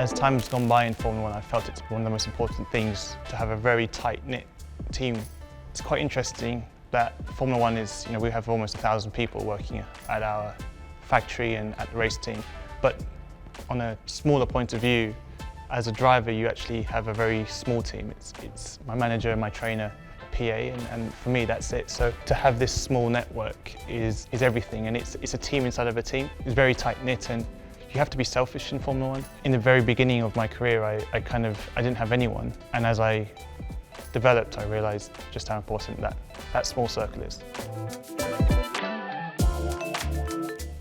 As time has gone by in Formula One, I felt it's one of the most important things to have a very tight-knit team. It's quite interesting that Formula One is, we have almost 1,000 people working at our factory and at the race team. But on a smaller point of view, as a driver, you actually have a very small team. It's my manager, my trainer, PA, and for me, that's it. So to have this small network is everything, and it's a team inside of a team. It's very tight-knit, and you have to be selfish in Formula One. In the very beginning of my career, I didn't have anyone, and as I developed, I realised just how important that small circle is.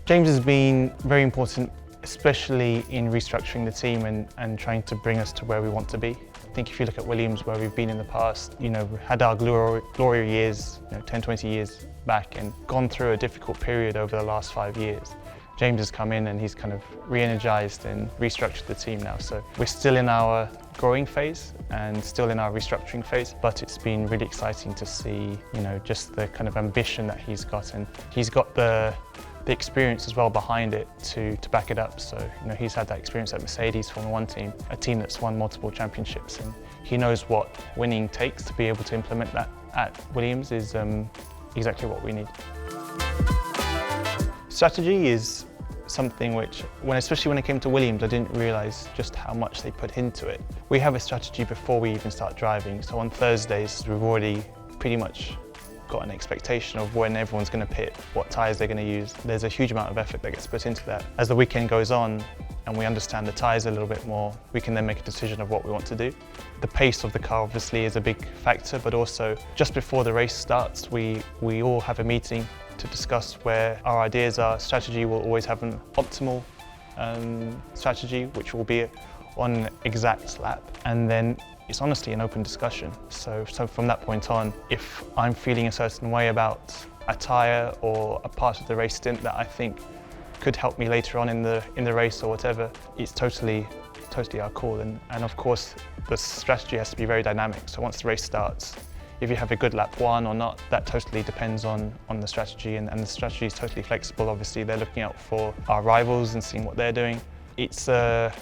James has been very important, especially in restructuring the team and trying to bring us to where we want to be. I think if you look at Williams, where we've been in the past, we had our glory years, 10, 20 years back, and gone through a difficult period over the last 5 years. James has come in and he's kind of re-energised and restructured the team now. So we're still in our growing phase and still in our restructuring phase, but it's been really exciting to see, just the kind of ambition that he's got, and he's got the experience as well behind it to back it up. So, he's had that experience at Mercedes Formula One team, a team that's won multiple championships, and he knows what winning takes to be able to implement that at Williams is exactly what we need. Strategy is something which, especially when it came to Williams, I didn't realise just how much they put into it. We have a strategy before we even start driving, so on Thursdays we've already pretty much got an expectation of when everyone's going to pit, what tyres they're going to use. There's a huge amount of effort that gets put into that. As the weekend goes on and we understand the tyres a little bit more, we can then make a decision of what we want to do. The pace of the car obviously is a big factor, but also just before the race starts, we all have a meeting to discuss where our ideas are. Strategy will always have an optimal strategy, which will be on an exact lap, and then it's honestly an open discussion. So from that point on, if I'm feeling a certain way about a tyre or a part of the race stint that I think could help me later on in the race or whatever, it's totally our call. And of course, the strategy has to be very dynamic. So once the race starts, if you have a good lap one or not, that totally depends on the strategy, and the strategy is totally flexible. Obviously, they're looking out for our rivals and seeing what they're doing. It's a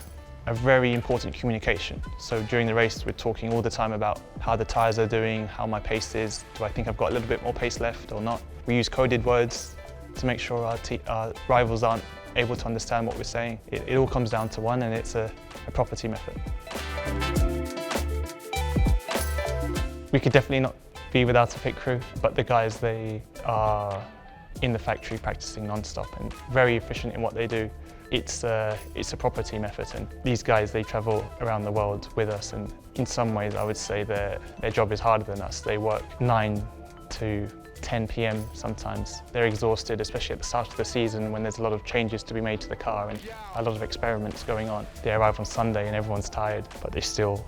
very important communication. So during the race, we're talking all the time about how the tyres are doing, how my pace is, do I think I've got a little bit more pace left or not. We use coded words to make sure our rivals aren't able to understand what we're saying. It all comes down to one, and it's a proper team effort. We could definitely not be without a pit crew, but the guys, they are in the factory practicing non-stop and very efficient in what they do. It's a proper team effort, and these guys, they travel around the world with us, and in some ways I would say their job is harder than us. They work 9 to 10 p.m. sometimes. They're exhausted, especially at the start of the season when there's a lot of changes to be made to the car and a lot of experiments going on. They arrive on Sunday and everyone's tired, but they still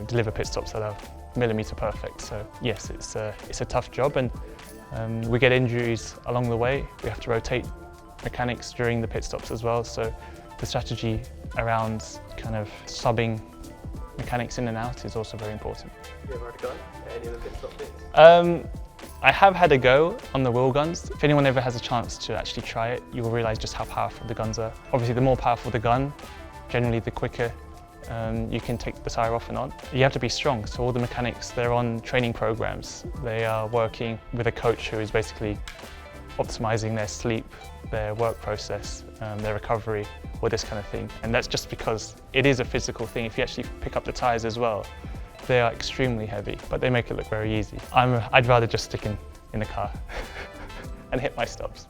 deliver pit stops that are millimetre perfect. So yes, it's a tough job, and we get injuries along the way. We have to rotate mechanics during the pit stops as well, so the strategy around kind of subbing mechanics in and out is also very important. Have you ever had a go at any of the pit stop bits? I have had a go on the wheel guns. If anyone ever has a chance to actually try it, you will realise just how powerful the guns are. Obviously, the more powerful the gun, generally the quicker you can take the tyre off and on. You have to be strong, so all the mechanics, they're on training programs. They are working with a coach who is basically optimising their sleep, their work process, their recovery, or this kind of thing. And that's just because it is a physical thing. If you actually pick up the tyres as well, they are extremely heavy, but they make it look very easy. I'd rather just stick in the car and hit my stops.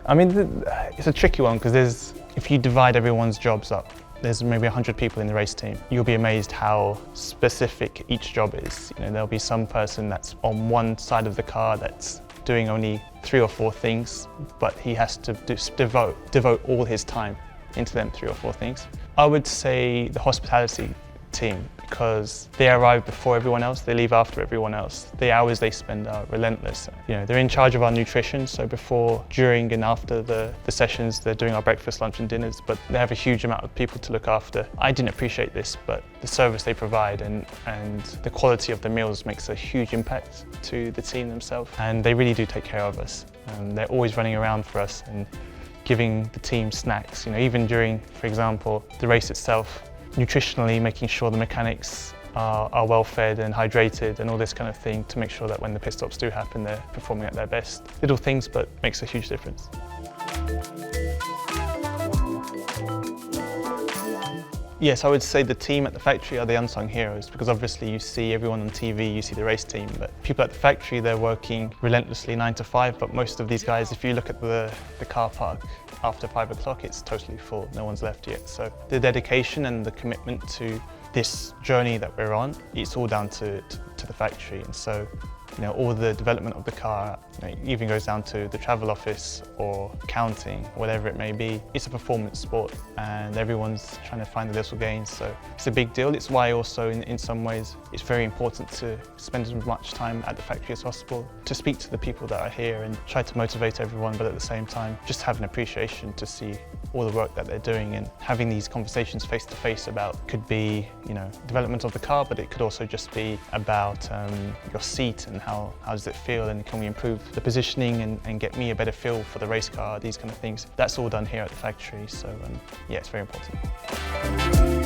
I mean, it's a tricky one because if you divide everyone's jobs up, there's maybe 100 people in the race team. You'll be amazed how specific each job is. There'll be some person that's on one side of the car that's doing only 3 or 4 things, but he has to devote all his time into them 3 or 4 things. I would say the hospitality team, because they arrive before everyone else, they leave after everyone else. The hours they spend are relentless. They're in charge of our nutrition, so before, during and after the sessions, they're doing our breakfast, lunch and dinners, but they have a huge amount of people to look after. I didn't appreciate this, but the service they provide and the quality of the meals makes a huge impact to the team themselves, and they really do take care of us. They're always running around for us and giving the team snacks, even during, for example, the race itself, nutritionally making sure the mechanics are well fed and hydrated and all this kind of thing to make sure that when the pit stops do happen, they're performing at their best. Little things, but makes a huge difference. Yes, I would say the team at the factory are the unsung heroes, because obviously you see everyone on TV, you see the race team, but people at the factory, they're working relentlessly 9 to 5, but most of these guys, if you look at the car park after 5 o'clock, it's totally full, no one's left yet. So the dedication and the commitment to this journey that we're on, it's all down to the factory. And so all the development of the car, even goes down to the travel office or accounting, whatever it may be. It's a performance sport and everyone's trying to find the little gains, so it's a big deal. It's why also in some ways it's very important to spend as much time at the factory as possible, to speak to the people that are here and try to motivate everyone, but at the same time just have an appreciation to see all the work that they're doing, and having these conversations face to face about, could be development of the car, but it could also just be about your seat and how does it feel, and can we improve the positioning and get me a better feel for the race car, these kind of things. That's all done here at the factory, so yeah, it's very important.